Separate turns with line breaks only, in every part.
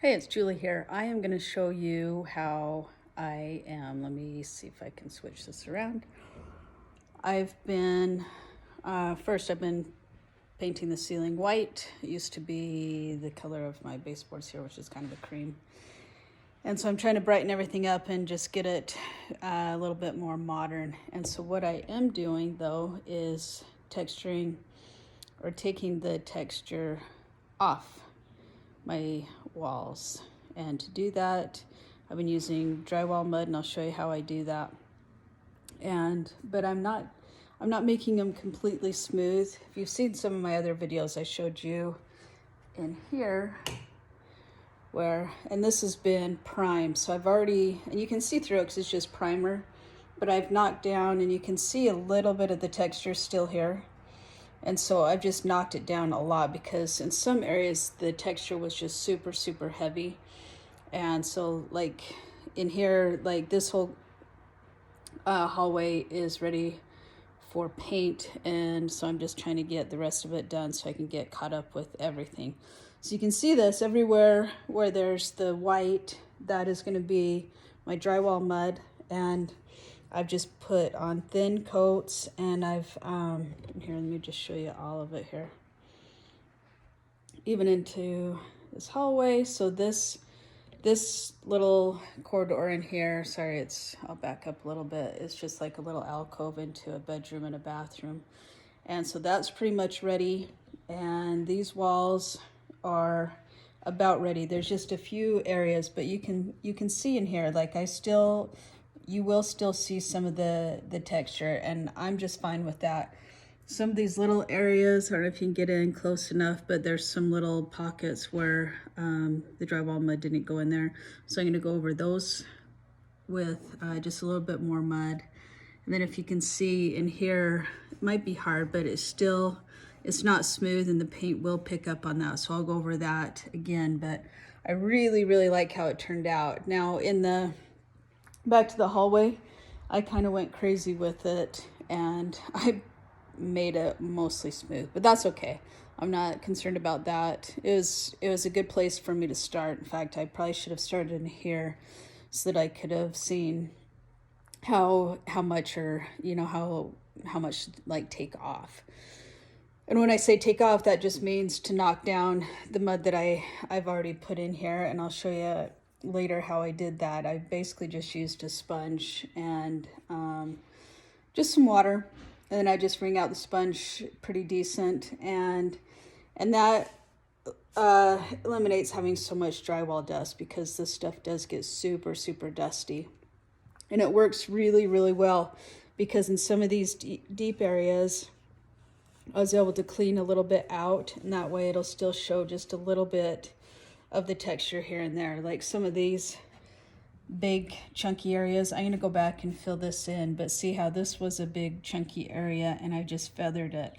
Hey, it's Julie here. I am going to show you how let me see if I can switch this around. First I've been painting the ceiling white. It used to be the color of my baseboards here, which is kind of a cream. And so I'm trying to brighten everything up and just get it a little bit more modern. And so what I am doing though is texturing or taking the texture off my walls. And to do that, I've been using drywall mud, and I'll show you how I do that. But I'm not making them completely smooth. If you've seen some of my other videos, I showed you in here and this has been primed. So I've already, and you can see through it because it's just primer, but I've knocked down and you can see a little bit of the texture still here. And so I've just knocked it down a lot because in some areas the texture was just super, super heavy. And so like in here, like this whole hallway is ready for paint. And so I'm just trying to get the rest of it done so I can get caught up with everything. So you can see this everywhere where there's the white, that is going to be my drywall mud. And I've just put on thin coats, and here, let me just show you all of it here. Even into this hallway. So this little corridor in here, sorry, I'll back up a little bit. It's just like a little alcove into a bedroom and a bathroom. And so that's pretty much ready. And these walls are about ready. There's just a few areas, but you can see in here, like you will still see some of the texture, and I'm just fine with that. Some of these little areas, I don't know if you can get in close enough, but there's some little pockets where the drywall mud didn't go in there. So I'm going to go over those with just a little bit more mud. And then if you can see in here, it might be hard, but it's not smooth, and the paint will pick up on that. So I'll go over that again, but I really, really like how it turned out. Now back to the hallway, I kind of went crazy with it, and I made it mostly smooth, but that's okay. I'm not concerned about that. It was a good place for me to start. In fact, I probably should have started in here so that I could have seen how much, or how much like take off. And when I say take off, that just means to knock down the mud that I've already put in here, and I'll show you later how I did that. I basically just used a sponge and just some water, and then I just wring out the sponge pretty decent, and that eliminates having so much drywall dust, because this stuff does get super, super dusty. And it works really, really well, because in some of these deep areas, I was able to clean a little bit out, and that way it'll still show just a little bit of the texture here and there. Like some of these big chunky areas, I'm going to go back and fill this in, but see how this was a big chunky area and I just feathered it.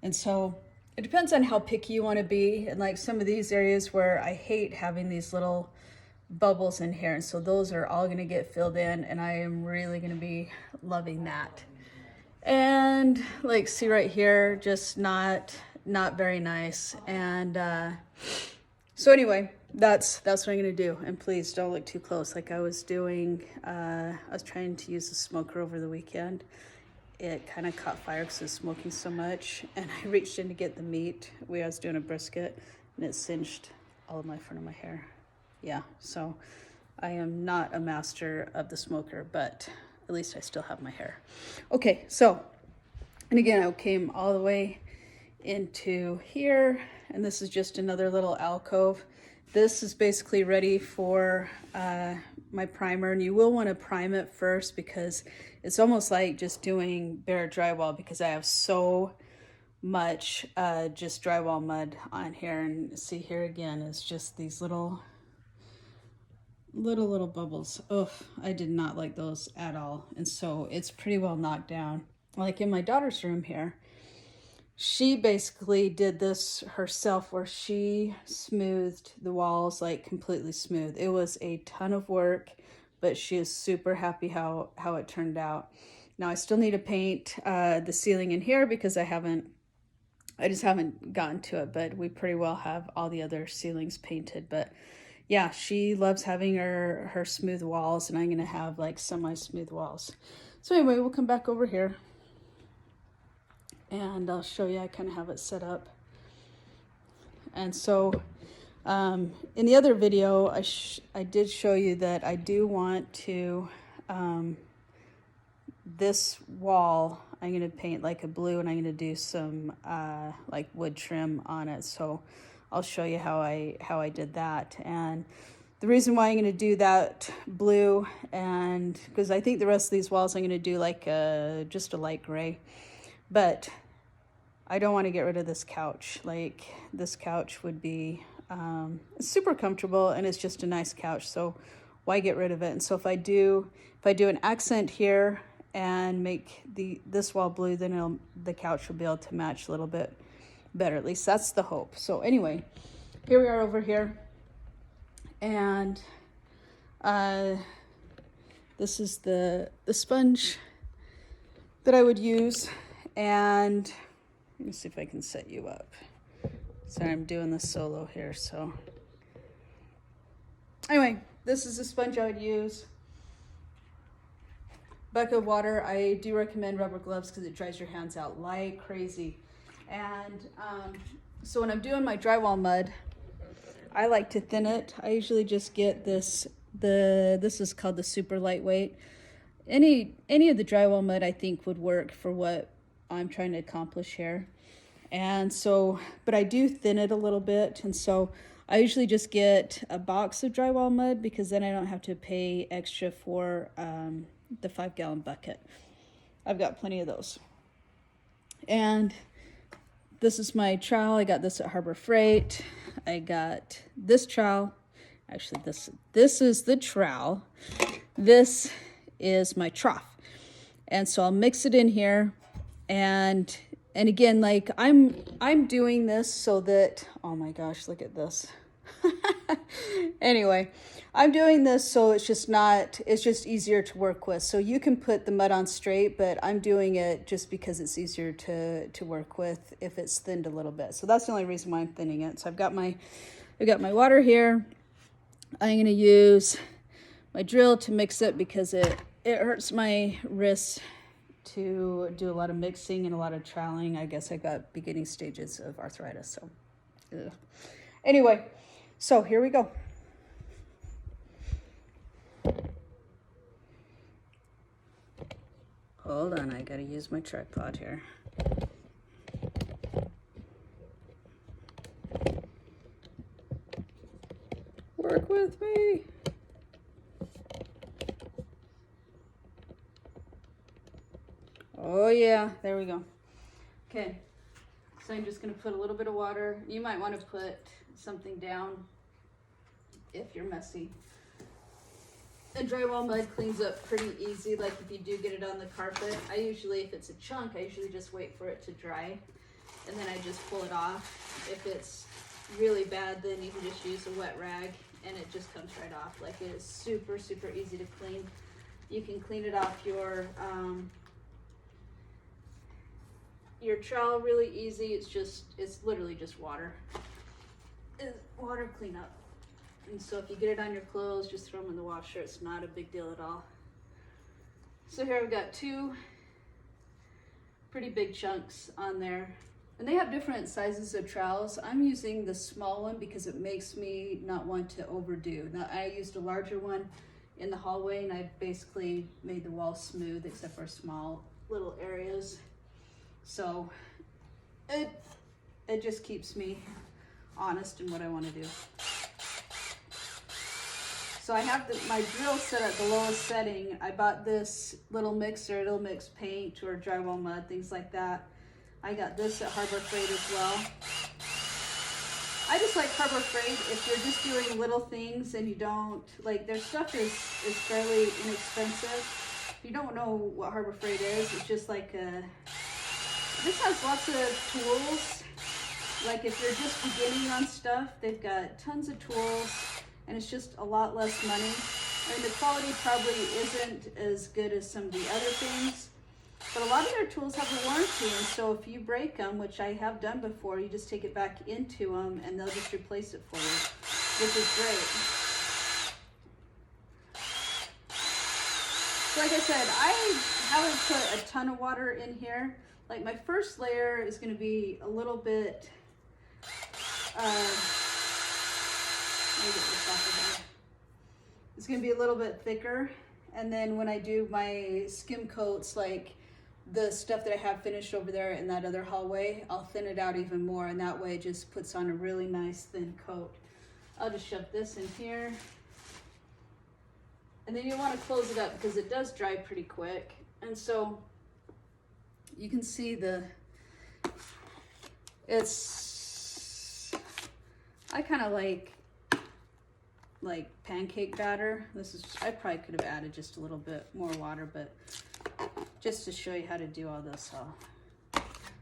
And so it depends on how picky you want to be. And like some of these areas where I hate having these little bubbles in here, and so those are all going to get filled in, and I am really going to be loving that. And like, see right here, just not very nice. And so anyway, that's what I'm gonna do. And please don't look too close. Like I was doing, I was trying to use the smoker over the weekend. It kind of caught fire because it was smoking so much, and I reached in to get the meat. I was doing a brisket, and it singed all of my front of my hair. Yeah, so I am not a master of the smoker, but at least I still have my hair. Okay, so, and again, I came all the way into here, and this is just another little alcove. This is basically ready for my primer, and you will want to prime it first, because it's almost like just doing bare drywall, because I have so much just drywall mud on here. And see here again, it's just these little bubbles. Oh, I did not like those at all. And so it's pretty well knocked down. Like in my daughter's room here, she basically did this herself, where she smoothed the walls, like completely smooth. It was a ton of work, but she is super happy how it turned out. Now I still need to paint the ceiling in here, because I just haven't gotten to it, but we pretty well have all the other ceilings painted. But yeah, she loves having her smooth walls, and I'm gonna have like semi-smooth walls. So anyway, we'll come back over here and I'll show you. I kind of have it set up. And so in the other video, I did show you that I do want to, this wall, I'm going to paint like a blue, and I'm going to do some like wood trim on it. So I'll show you how I did that. And the reason why I'm going to do that blue, and because I think the rest of these walls I'm going to do like just a light gray, but I don't want to get rid of this couch. Like, this couch would be super comfortable, and it's just a nice couch, so why get rid of it? And so if I do an accent here and make this wall blue, then the couch will be able to match a little bit better. At least that's the hope. So anyway, here we are over here, and this is the sponge that I would use. And let me see if I can set you up. Sorry, I'm doing this solo here, so. Anyway, this is a sponge I would use. Bucket of water. I do recommend rubber gloves because it dries your hands out like crazy. And so when I'm doing my drywall mud, I like to thin it. I usually just get this, this is called the super lightweight. Any of the drywall mud I think would work for what I'm trying to accomplish here. And so, but I do thin it a little bit, and so I usually just get a box of drywall mud, because then I don't have to pay extra for the 5-gallon bucket. I've got plenty of those. And this is my trowel. I got this at Harbor Freight. I got this trowel. Actually, this is the trowel. This is my trough. And so I'll mix it in here. And again, like I'm doing this so that, oh my gosh, look at this. Anyway, I'm doing this so it's just easier to work with. So you can put the mud on straight, but I'm doing it just because it's easier to work with if it's thinned a little bit. So that's the only reason why I'm thinning it. So I've got my water here. I'm gonna use my drill to mix it because it hurts my wrists to do a lot of mixing and a lot of troweling. I guess I got beginning stages of arthritis, so ugh. Anyway, so here we go. Hold on, I gotta use my tripod here. Work with me. Oh yeah, there we go. Okay, so I'm just gonna put a little bit of water. You might want to put something down if you're messy. And drywall mud cleans up pretty easy, like if you do get it on the carpet. I usually, if it's a chunk, I usually just wait for it to dry, and then I just pull it off. If it's really bad, then you can just use a wet rag, and it just comes right off. Like, it is super, super easy to clean. You can clean it off your trowel really easy. It's literally just water. It's water cleanup. And so if you get it on your clothes, just throw them in the washer. It's not a big deal at all. So here I've got 2 pretty big chunks on there. And they have different sizes of trowels. I'm using the small one because it makes me not want to overdo. Now, I used a larger one in the hallway, and I basically made the wall smooth except for small little areas. So it just keeps me honest in what I want to do. So I have my drill set at the lowest setting. I bought this little mixer. It'll mix paint or drywall mud, things like that. I got this at Harbor Freight as well. I just like Harbor Freight if you're just doing little things and you don't, like, their stuff is fairly inexpensive. If you don't know what Harbor Freight is, it's just like this has lots of tools. Like, if you're just beginning on stuff, they've got tons of tools, and it's just a lot less money. I mean, the quality probably isn't as good as some of the other things, but a lot of their tools have a warranty, and so if you break them, which I have done before, you just take it back into them, and they'll just replace it for you. which is great. So like I said, I haven't put a ton of water in here. Like my first layer is going to be a little bit, it's going to be a little bit thicker. And then when I do my skim coats, like the stuff that I have finished over there in that other hallway, I'll thin it out even more, and that way it just puts on a really nice thin coat. I'll just shove this in here. And then you want to close it up because it does dry pretty quick. And so you can see I kind of like pancake batter. I probably could have added just a little bit more water, but just to show you how to do all this,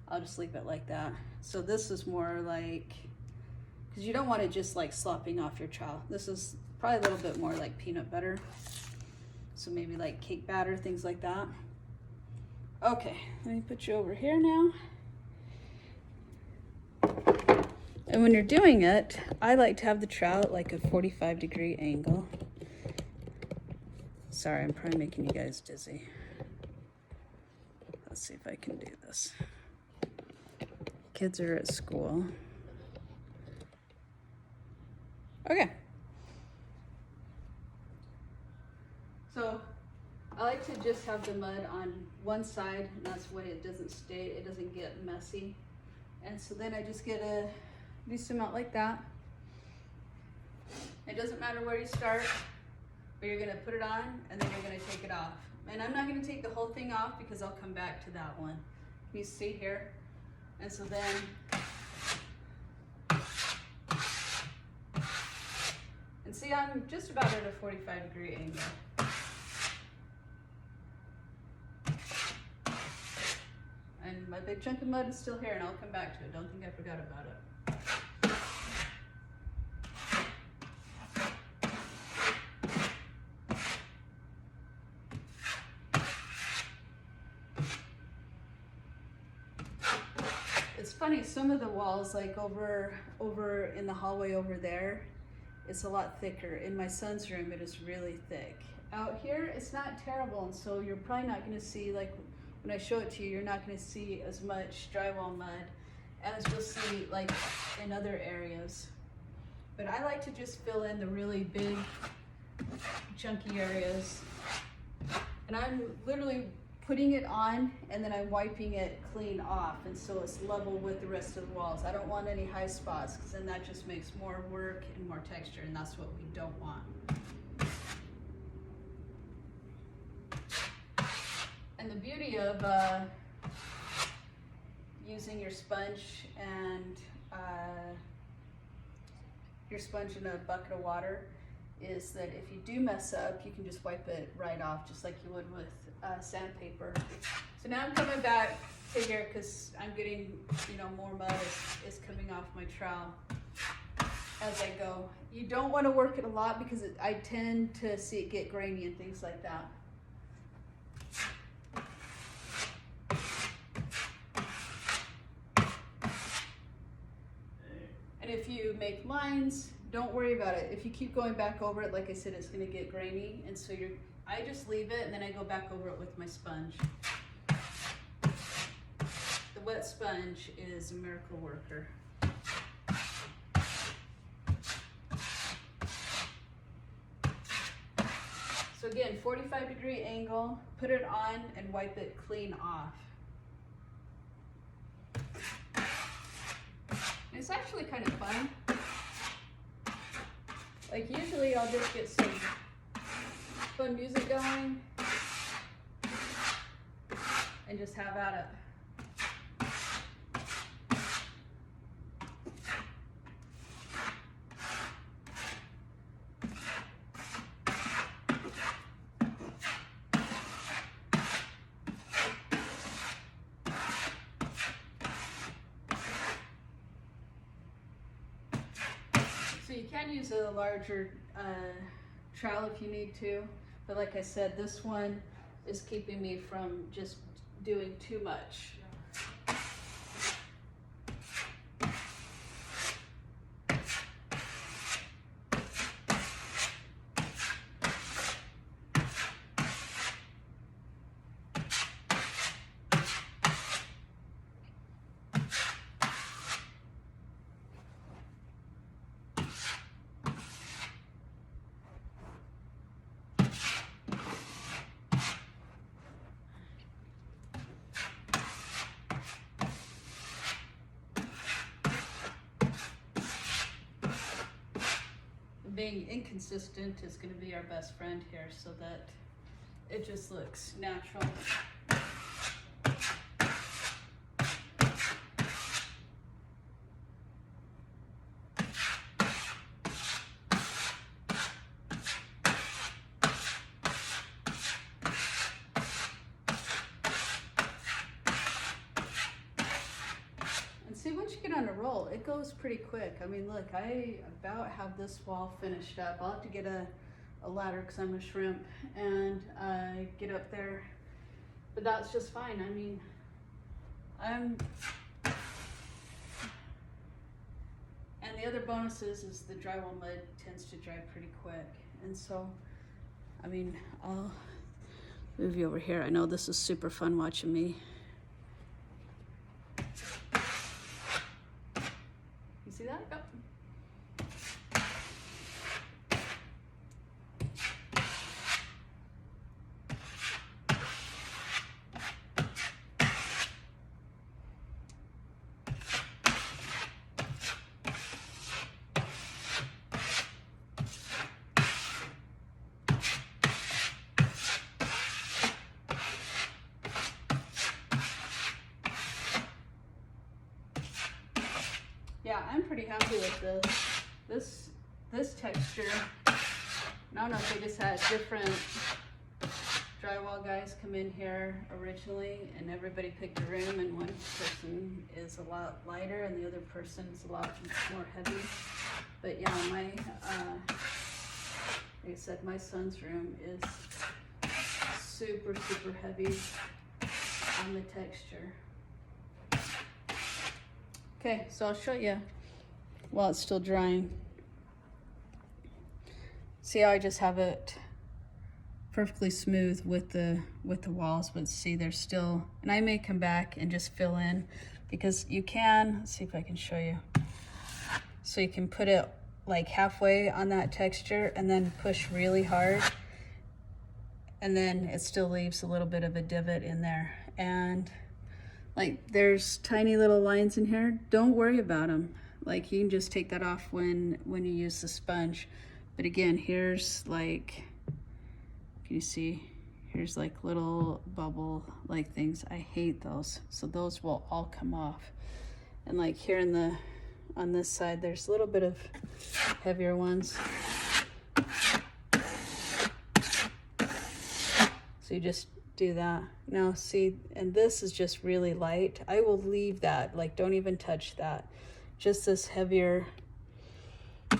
I'll just leave it like that. So this is more like, because you don't want it just like slopping off your trowel. This is probably a little bit more like peanut butter. So maybe like cake batter, things like that. Okay, let me put you over here now. And when you're doing it, I like to have the trowel at like a 45-degree angle. Sorry, I'm probably making you guys dizzy. Let's see if I can do this. Kids are at school. Okay. So I like to just have the mud on one side, and that's when it doesn't get messy. And so then I just get a decent amount like that. It doesn't matter where you start, but you're gonna put it on and then you're gonna take it off. And I'm not gonna take the whole thing off because I'll come back to that one. You see here? And so then, and see, I'm just about at a 45-degree angle. And my big chunk of mud is still here, and I'll come back to it. Don't think I forgot about it. It's funny, some of the walls, like over in the hallway over there, it's a lot thicker. In my son's room, it is really thick. Out here, it's not terrible, and so you're probably not going to see, like, when I show it to you, you're not going to see as much drywall mud as you'll see like in other areas. But I like to just fill in the really big, chunky areas. And I'm literally putting it on and then I'm wiping it clean off, and so it's level with the rest of the walls. I don't want any high spots because then that just makes more work and more texture, and that's what we don't want. And the beauty of using your sponge and your sponge in a bucket of water is that if you do mess up, you can just wipe it right off, just like you would with sandpaper. So now I'm coming back to here because I'm getting, more mud is coming off my trowel as I go. You don't want to work it a lot because I tend to see it get grainy and things like that. And if you make lines, don't worry about it. If you keep going back over it, like I said, it's going to get grainy, and so I just leave it and then I go back over it with my sponge. The wet sponge is a miracle worker. So again, 45-degree angle, put it on and wipe it clean off. It's actually kind of fun. Like usually I'll just get some fun music going and just have at it. So you can use a larger trowel if you need to, but like I said, this one is keeping me from just doing too much. being inconsistent is going to be our best friend here so that it just looks natural. See, once you get on a roll, it goes pretty quick. I mean, look, I about have this wall finished up. I'll have to get a ladder because I'm a shrimp and get up there, but that's just fine. I mean, and the other bonus is the drywall mud tends to dry pretty quick. And so, I mean, I'll move you over here. I know this is super fun watching me. See that? Yep. Yeah, I'm pretty happy with this texture. I don't know if they just had different drywall guys come in here originally and everybody picked a room, and one person is a lot lighter and the other person is a lot more heavy. But yeah, like I said, my son's room is super heavy on the texture. Okay, so I'll show you while it's still drying. See how I just have it perfectly smooth with the walls, but see there's still, and I may come back and just fill in because you can, let's see if I can show you. So you can put it like halfway on that texture and then push really hard, and then it still leaves a little bit of a divot in there. And like there's tiny little lines in here, don't worry about them. Like you can just take that off when you use the sponge. But again, here's like, can you see, here's like little bubble like things. I hate those. So those will all come off. And like here on this side, there's a little bit of heavier ones. So you just do that. Now see, and this is just really light. I will leave that, like don't even touch that. Just this heavier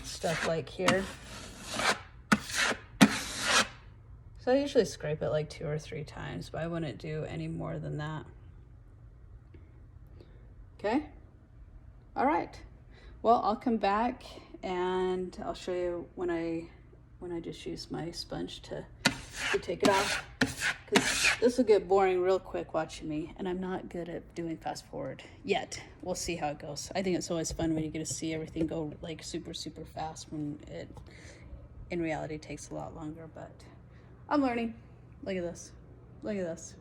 stuff like here. So I usually scrape it like 2 or 3 times, but I wouldn't do any more than that. Okay? All right. Well, I'll come back and I'll show you when I just use my sponge to take it off, because this will get boring real quick watching me, and I'm not good at doing fast forward yet. We'll see how it goes. I think it's always fun when you get to see everything go like super fast when it in reality takes a lot longer, but I'm learning. Look at this. Look at this.